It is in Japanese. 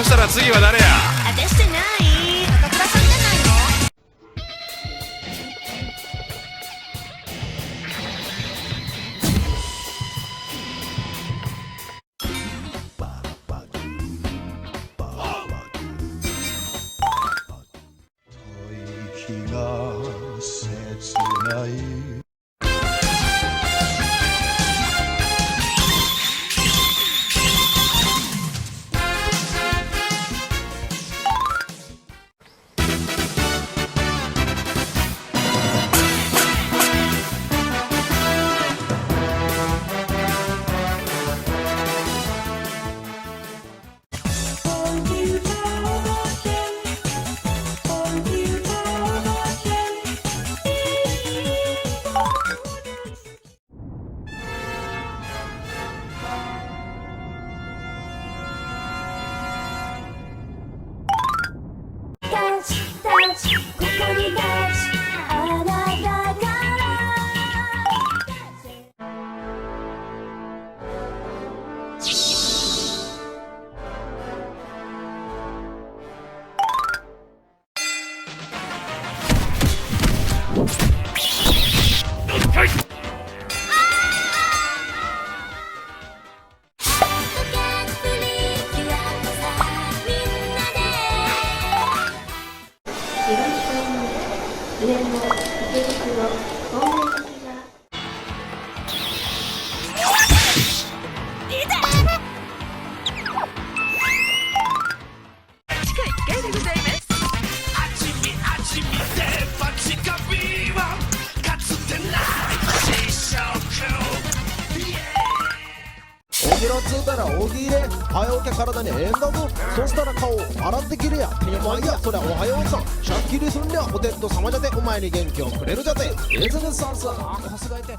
そしたら次は誰や？私じゃない、赤倉さんじゃないの？息が切ない。ここにタッチ、あなたから上の池袋方面先が地下1階でございます。あちみあちみで街がビーはかつてない試食。おぎろっつうたらおぎれ早起き体にええんだぞ。そしたら顔洗ってきれや。てまいやそりゃおはようさんしゃっきりすんりゃお天道様じゃてお前に元気をくれるじゃて。エズネさんさあこすがいて